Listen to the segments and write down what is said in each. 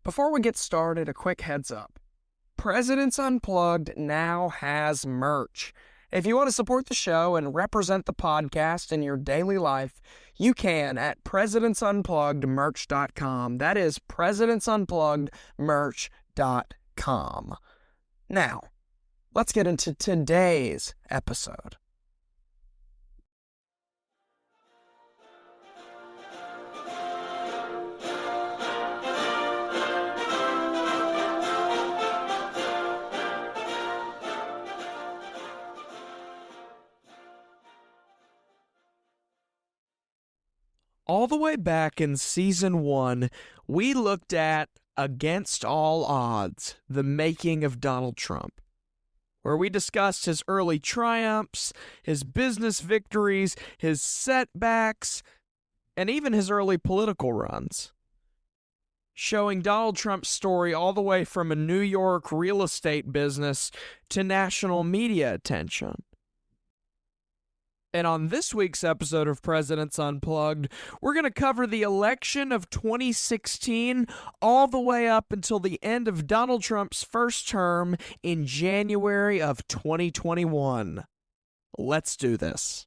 Before we get started, a quick heads up. Presidents Unplugged now has merch. If you want to support the show and represent the podcast in your daily life, you can at presidentsunpluggedmerch.com. That is presidentsunpluggedmerch.com. Now, let's get into today's episode. All the way back in Season 1, we looked at Against All Odds, the making of Donald Trump, where we discussed his early triumphs, his business victories, his setbacks, and even his early political runs, showing Donald Trump's story all the way from a New York real estate business to national media attention. And on this week's episode of Presidents Unplugged, we're going to cover the election of 2016 all the way up until the end of Donald Trump's first term in January of 2021. Let's do this.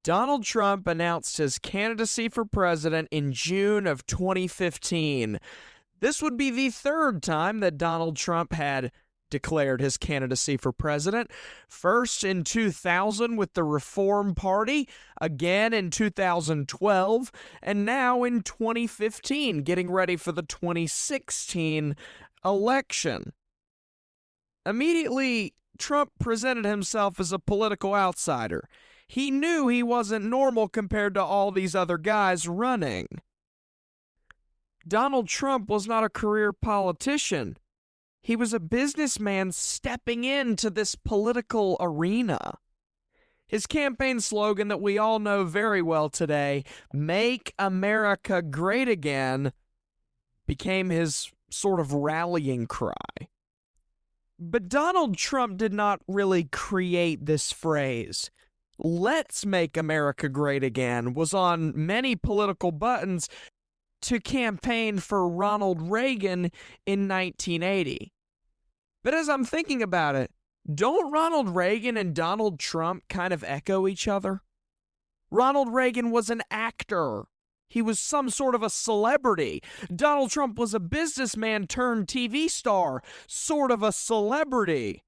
Donald Trump announced his candidacy for president in June of 2015. This would be the third time that Donald Trump had declared his candidacy for president. First in 2000 with the Reform Party, again in 2012, and now in 2015, getting ready for the 2016 election. Immediately, Trump presented himself as a political outsider. He knew he wasn't normal compared to all these other guys running. Donald Trump was not a career politician. He was a businessman stepping into this political arena. His campaign slogan that we all know very well today, "Make America Great Again," became his sort of rallying cry. But Donald Trump did not really create this phrase. "Let's make America great again" was on many political buttons to campaign for Ronald Reagan in 1980. But as I'm thinking about it, don't Ronald Reagan and Donald Trump kind of echo each other? Ronald Reagan was an actor. He was some sort of a celebrity. Donald Trump was a businessman turned TV star, sort of a celebrity.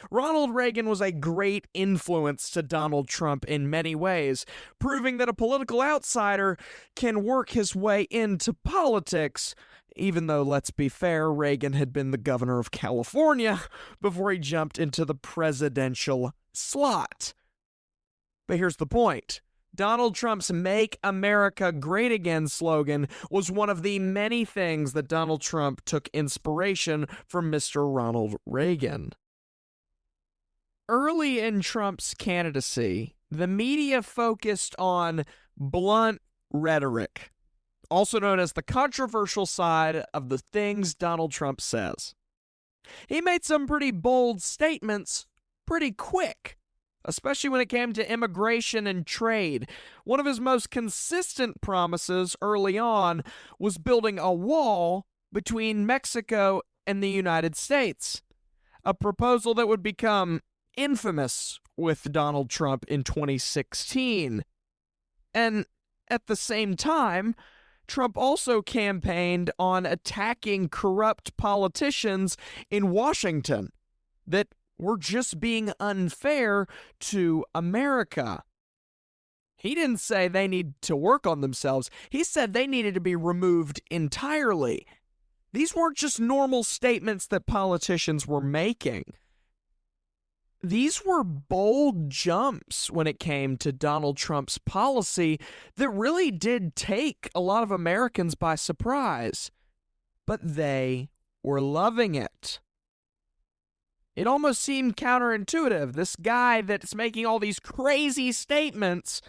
Ronald Reagan was a great influence to Donald Trump in many ways, proving that a political outsider can work his way into politics, even though, let's be fair, Reagan had been the governor of California before he jumped into the presidential slot. But here's the point. Donald Trump's "Make America Great Again" slogan was one of the many things that Donald Trump took inspiration from Mr. Ronald Reagan. Early in Trump's candidacy, the media focused on blunt rhetoric, also known as the controversial side of the things Donald Trump says. He made some pretty bold statements pretty quick, especially when it came to immigration and trade. One of his most consistent promises early on was building a wall between Mexico and the United States, a proposal that would become infamous with Donald Trump in 2016. And at the same time, Trump also campaigned on attacking corrupt politicians in Washington that were just being unfair to America. He didn't say they need to work on themselves. He said they needed to be removed entirely. These weren't just normal statements that politicians were making. These were bold jumps when it came to Donald Trump's policy that really did take a lot of Americans by surprise. But they were loving it. It almost seemed counterintuitive. This guy that's making all these crazy statements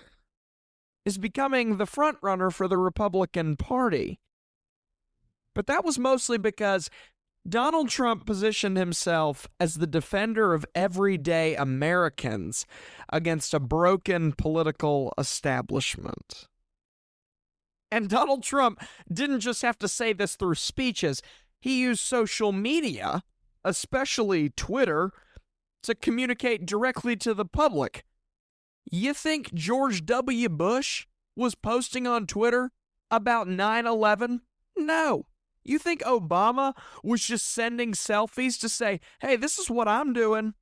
is becoming the frontrunner for the Republican Party. But that was mostly because Donald Trump positioned himself as the defender of everyday Americans against a broken political establishment. And Donald Trump didn't just have to say this through speeches. He used social media, especially Twitter, to communicate directly to the public. You think George W. Bush was posting on Twitter about 9/11? No. You think Obama was just sending selfies to say, hey, this is what I'm doing?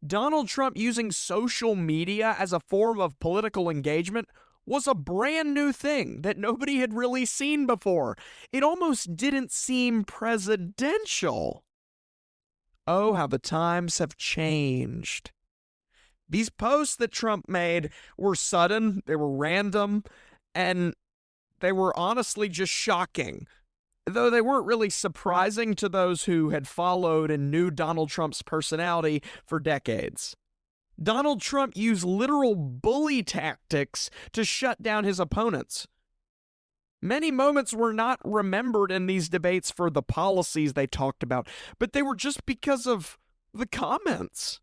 Donald Trump using social media as a form of political engagement was a brand new thing that nobody had really seen before. It almost didn't seem presidential. Oh, how the times have changed. These posts that Trump made were sudden, they were random, and they were honestly just shocking, though they weren't really surprising to those who had followed and knew Donald Trump's personality for decades. Donald Trump used literal bully tactics to shut down his opponents. Many moments were not remembered in these debates for the policies they talked about, but they were just because of the comments.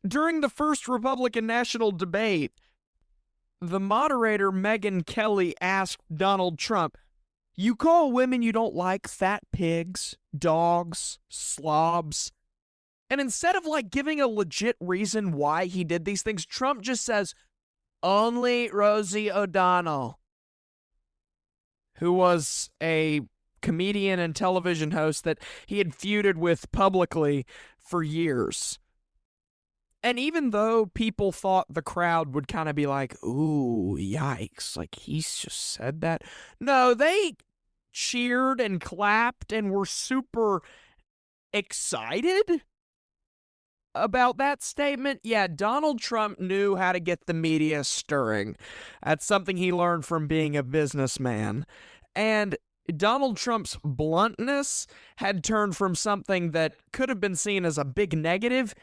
During the first Republican national debate, the moderator, Megyn Kelly, asked Donald Trump, you call women you don't like fat pigs, dogs, slobs? And instead of giving a legit reason why he did these things, Trump just says, only Rosie O'Donnell, who was a comedian and television host that he had feuded with publicly for years. And even though people thought the crowd would kind of be like, ooh, yikes, he's just said that. No, they cheered and clapped and were super excited about that statement. Yeah, Donald Trump knew how to get the media stirring. That's something he learned from being a businessman. And Donald Trump's bluntness had turned from something that could have been seen as a big negative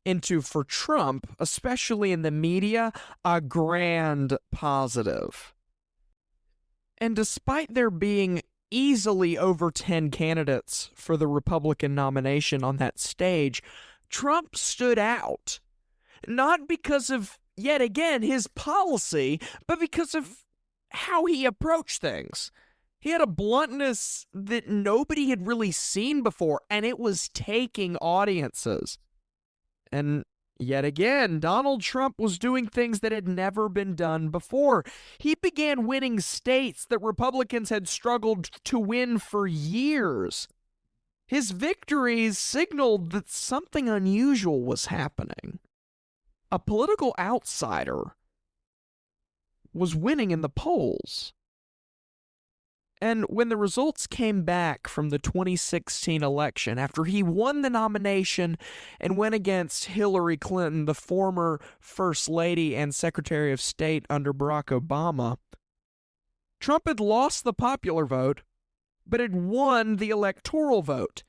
into, for Trump, especially in the media, a grand positive. And despite there being easily over 10 candidates for the Republican nomination on that stage, Trump stood out. Not because of, yet again, his policy, but because of how he approached things. He had a bluntness that nobody had really seen before, and it was taking audiences. And yet again, Donald Trump was doing things that had never been done before. He began winning states that Republicans had struggled to win for years. His victories signaled that something unusual was happening. A political outsider was winning in the polls. And when the results came back from the 2016 election, after he won the nomination and went against Hillary Clinton, the former First Lady and Secretary of State under Barack Obama, Trump had lost the popular vote, but had won the electoral vote.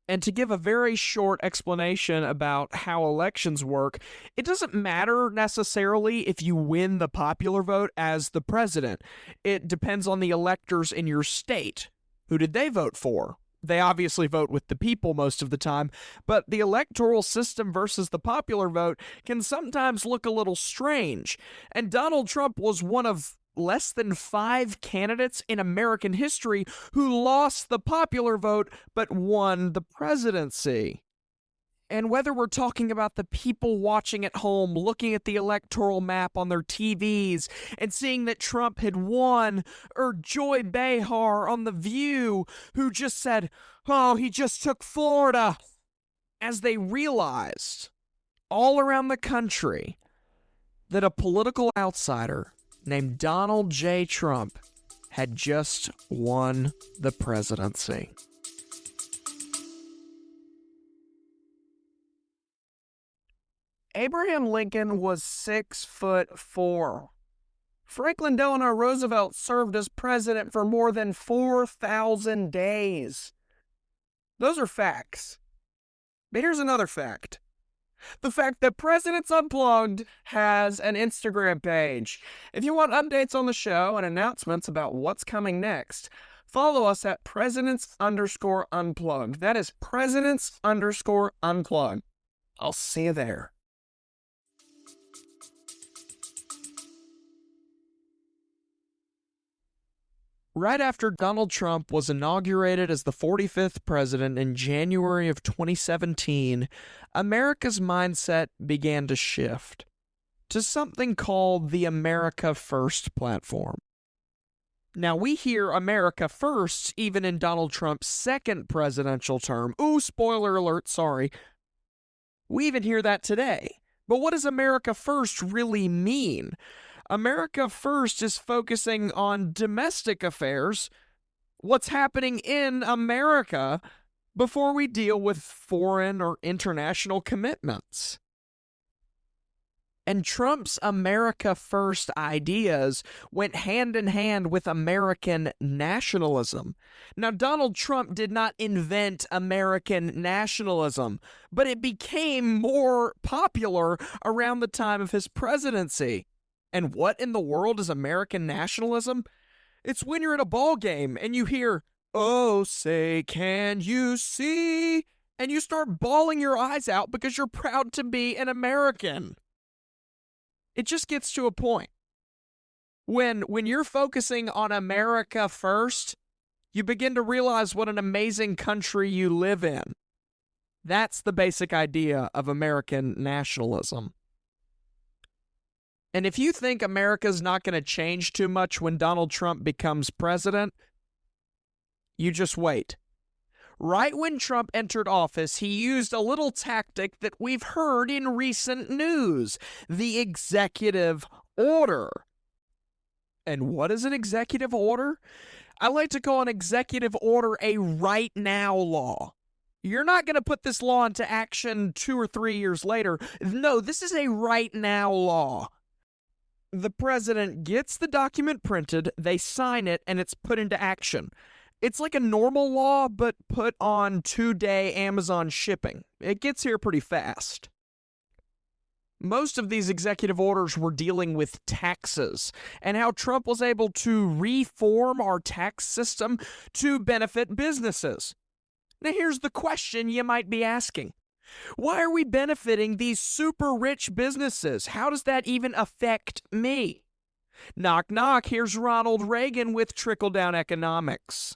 And to give a very short explanation about how elections work, it doesn't matter necessarily if you win the popular vote as the president. It depends on the electors in your state. Who did they vote for? They obviously vote with the people most of the time, but the electoral system versus the popular vote can sometimes look a little strange. And Donald Trump was one of less than 5 candidates in American history who lost the popular vote but won the presidency. And whether we're talking about the people watching at home, looking at the electoral map on their TVs and seeing that Trump had won, or Joy Behar on The View, who just said, oh, he just took Florida, as they realized all around the country that a political outsider named Donald J. Trump had just won the presidency. Abraham Lincoln was 6'4". Franklin Delano Roosevelt served as president for more than 4,000 days. Those are facts. But here's another fact. The fact that Presidents Unplugged has an Instagram page. If you want updates on the show and announcements about what's coming next, Follow us at presidents_unplugged. That is presidents_unplugged. I'll see you there. Right after Donald Trump was inaugurated as the 45th president in January of 2017, America's mindset began to shift to something called the America First platform. Now, we hear America First even in Donald Trump's second presidential term. Ooh, spoiler alert, sorry. We even hear that today. But what does America First really mean? America First is focusing on domestic affairs, what's happening in America, before we deal with foreign or international commitments. And Trump's America First ideas went hand in hand with American nationalism. Now, Donald Trump did not invent American nationalism, but it became more popular around the time of his presidency. And what in the world is American nationalism? It's when you're at a ball game and you hear, "Oh, say, can you see?" And you start bawling your eyes out because you're proud to be an American. It just gets to a point. When you're focusing on America first, you begin to realize what an amazing country you live in. That's the basic idea of American nationalism. And if you think America's not going to change too much when Donald Trump becomes president, you just wait. Right when Trump entered office, he used a little tactic that we've heard in recent news, the executive order. And what is an executive order? I like to call an executive order a right now law. You're not going to put this law into action 2 or 3 years later. No, this is a right now law. The president gets the document printed, they sign it, and it's put into action. It's like a normal law, but put on 2-day Amazon shipping. It gets here pretty fast. Most of these executive orders were dealing with taxes and how Trump was able to reform our tax system to benefit businesses. Now, here's the question you might be asking. Why are we benefiting these super rich businesses? How does that even affect me? Knock, knock, here's Ronald Reagan with trickle-down economics.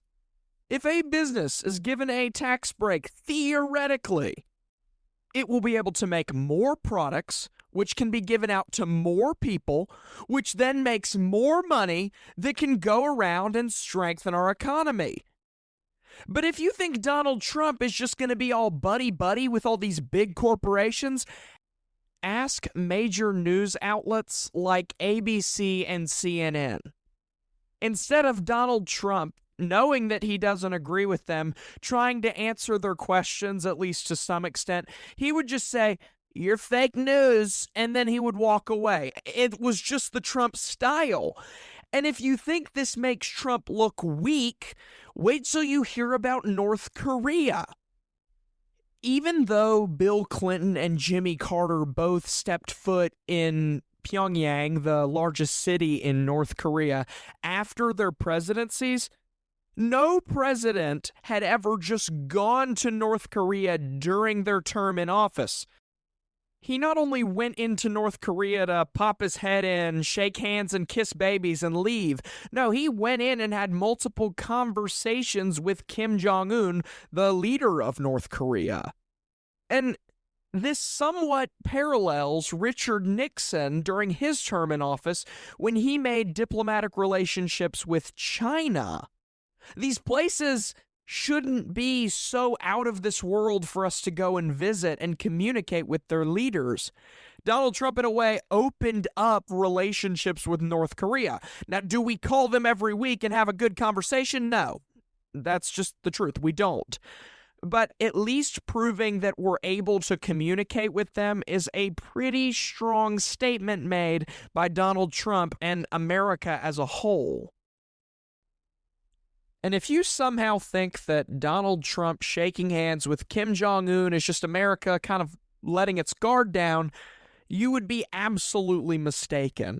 If a business is given a tax break, theoretically, it will be able to make more products, which can be given out to more people, which then makes more money that can go around and strengthen our economy. But if you think Donald Trump is just going to be all buddy-buddy with all these big corporations, ask major news outlets like ABC and CNN. Instead of Donald Trump, knowing that he doesn't agree with them, trying to answer their questions, at least to some extent, he would just say, "You're fake news," and then he would walk away. It was just the Trump style. And if you think this makes Trump look weak, wait till you hear about North Korea. Even though Bill Clinton and Jimmy Carter both stepped foot in Pyongyang, the largest city in North Korea, after their presidencies, no president had ever just gone to North Korea during their term in office. He not only went into North Korea to pop his head in, shake hands and kiss babies and leave. No, he went in and had multiple conversations with Kim Jong-un, the leader of North Korea. And this somewhat parallels Richard Nixon during his term in office when he made diplomatic relationships with China. These places shouldn't be so out of this world for us to go and visit and communicate with their leaders. Donald Trump, in a way, opened up relationships with North Korea. Now, do we call them every week and have a good conversation? No. That's just the truth. We don't. But at least proving that we're able to communicate with them is a pretty strong statement made by Donald Trump and America as a whole. And if you somehow think that Donald Trump shaking hands with Kim Jong-un is just America kind of letting its guard down, you would be absolutely mistaken,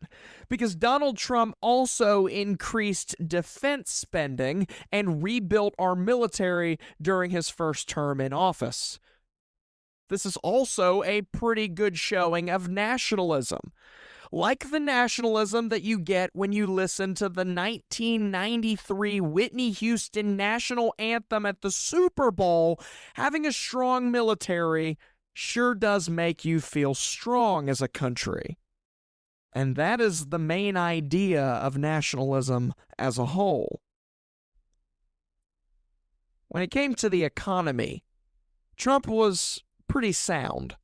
because Donald Trump also increased defense spending and rebuilt our military during his first term in office. This is also a pretty good showing of nationalism. Like the nationalism that you get when you listen to the 1993 Whitney Houston national anthem at the Super Bowl, having a strong military sure does make you feel strong as a country. And that is the main idea of nationalism as a whole. When it came to the economy, Trump was pretty sound.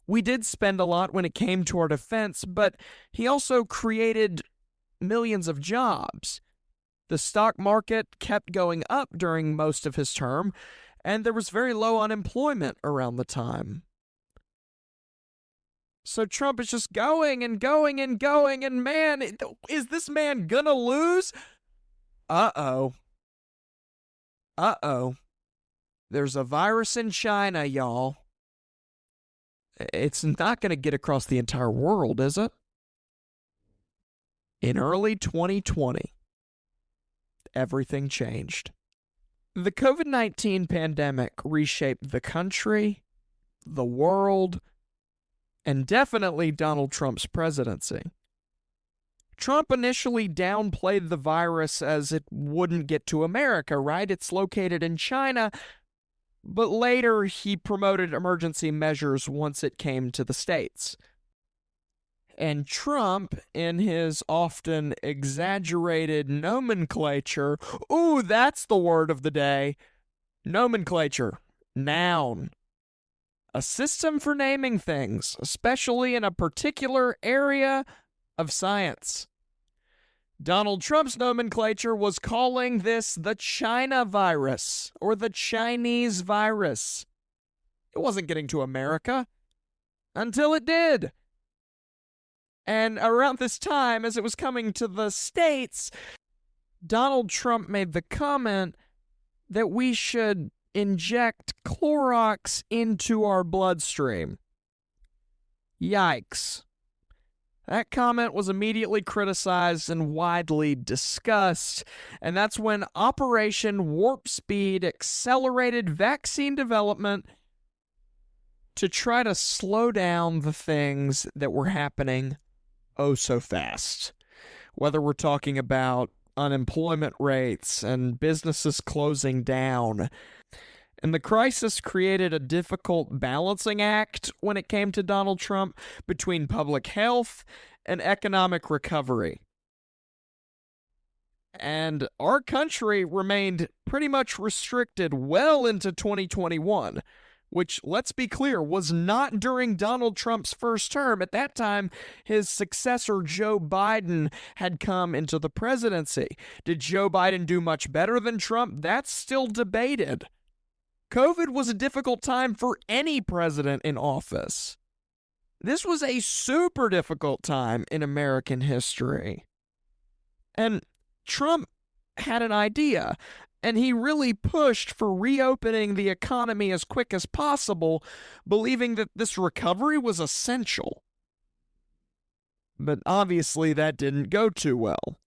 We did spend a lot when it came to our defense, but he also created millions of jobs. The stock market kept going up during most of his term, and there was very low unemployment around the time. So Trump is just going and going and going, and man, is this man gonna lose? Uh-oh. There's a virus in China, y'all. It's not going to get across the entire world, is it? In early 2020, everything changed. The COVID-19 pandemic reshaped the country, the world, and definitely Donald Trump's presidency. Trump initially downplayed the virus as it wouldn't get to America, right? It's located in China. But later, he promoted emergency measures once it came to the States. And Trump, in his often exaggerated nomenclature, ooh, that's the word of the day, nomenclature, noun, a system for naming things, especially in a particular area of science. Donald Trump's nomenclature was calling this the China virus, or the Chinese virus. It wasn't getting to America until it did. And around this time, as it was coming to the States, Donald Trump made the comment that we should inject Clorox into our bloodstream. Yikes. That comment was immediately criticized and widely discussed, and that's when Operation Warp Speed accelerated vaccine development to try to slow down the things that were happening oh so fast. Whether we're talking about unemployment rates and businesses closing down. And the crisis created a difficult balancing act when it came to Donald Trump between public health and economic recovery. And our country remained pretty much restricted well into 2021, which, let's be clear, was not during Donald Trump's first term. At that time, his successor, Joe Biden, had come into the presidency. Did Joe Biden do much better than Trump? That's still debated. COVID was a difficult time for any president in office. This was a super difficult time in American history. And Trump had an idea, and he really pushed for reopening the economy as quick as possible, believing that this recovery was essential. But obviously that didn't go too well.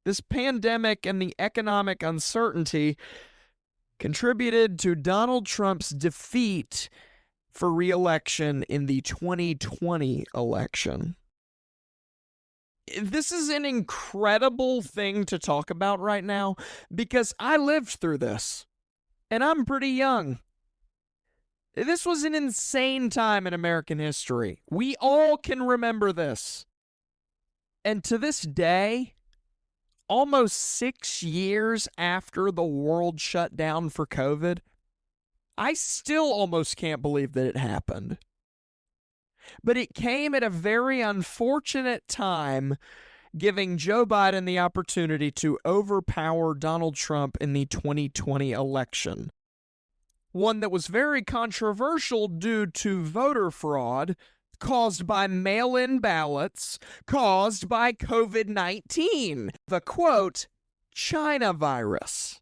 This pandemic and the economic uncertainty contributed to Donald Trump's defeat for re-election in the 2020 election. This is an incredible thing to talk about right now because I lived through this, and I'm pretty young. This was an insane time in American history. We all can remember this. And to this day, almost 6 years after the world shut down for COVID, I still almost can't believe that it happened. But it came at a very unfortunate time, giving Joe Biden the opportunity to overpower Donald Trump in the 2020 election. One that was very controversial due to voter fraud caused by mail-in ballots, caused by COVID-19, the quote, China virus.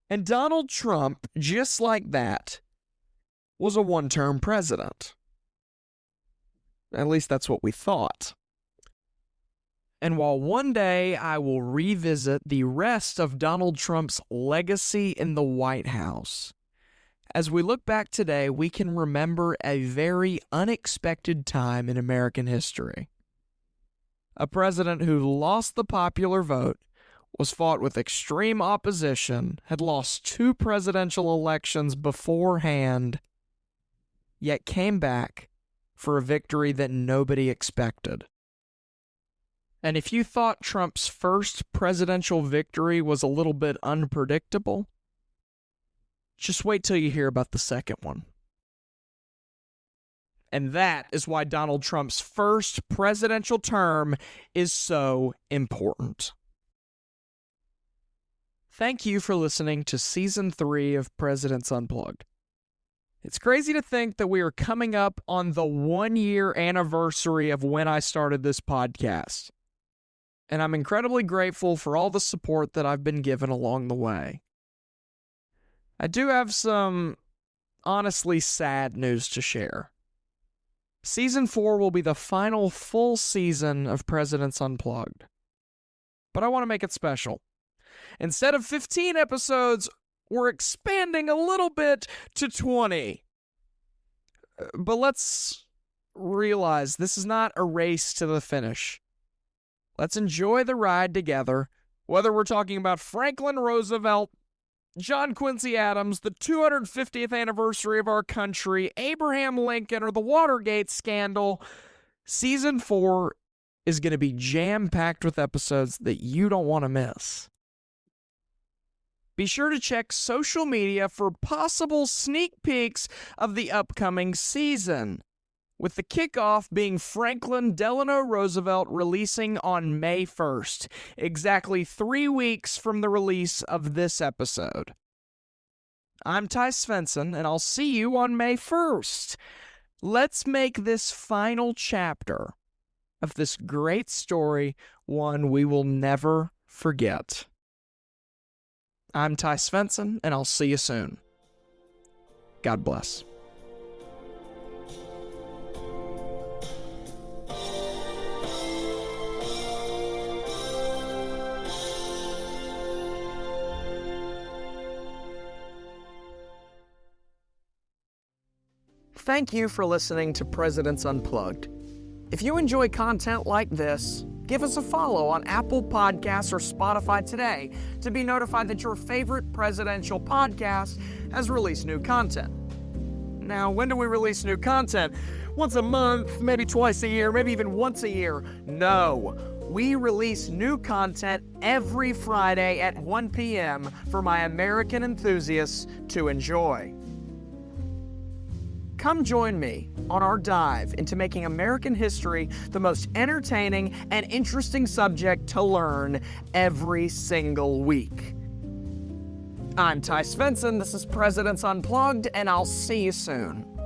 And Donald Trump, just like that, was a one-term president. At least that's what we thought. And while one day I will revisit the rest of Donald Trump's legacy in the White House, as we look back today, we can remember a very unexpected time in American history. A president who lost the popular vote, was fought with extreme opposition, had lost 2 presidential elections beforehand, yet came back for a victory that nobody expected. And if you thought Trump's first presidential victory was a little bit unpredictable, just wait till you hear about the second one. And that is why Donald Trump's first presidential term is so important. Thank you for listening to Season 3 of Presidents Unplugged. It's crazy to think that we are coming up on the 1-year anniversary of when I started this podcast. And I'm incredibly grateful for all the support that I've been given along the way. I do have some honestly sad news to share. Season 4 will be the final full season of Presidents Unplugged. But I want to make it special. Instead of 15 episodes, we're expanding a little bit to 20. But let's realize this is not a race to the finish. Let's enjoy the ride together, whether we're talking about Franklin Roosevelt, John Quincy Adams, the 250th anniversary of our country, Abraham Lincoln, or the Watergate scandal. Season 4 is going to be jam-packed with episodes that you don't want to miss. Be sure to check social media for possible sneak peeks of the upcoming season, with the kickoff being Franklin Delano Roosevelt releasing on May 1st, exactly 3 weeks from the release of this episode. I'm Ty Svensson, and I'll see you on May 1st. Let's make this final chapter of this great story one we will never forget. I'm Ty Svensson, and I'll see you soon. God bless. Thank you for listening to Presidents Unplugged. If you enjoy content like this, give us a follow on Apple Podcasts or Spotify today to be notified that your favorite presidential podcast has released new content. Now, when do we release new content? Once a month, maybe twice a year, maybe even once a year? No. We release new content every Friday at 1 p.m. for my American enthusiasts to enjoy. Come join me on our dive into making American history the most entertaining and interesting subject to learn every single week. I'm Ty Svensson, this is Presidents Unplugged, and I'll see you soon.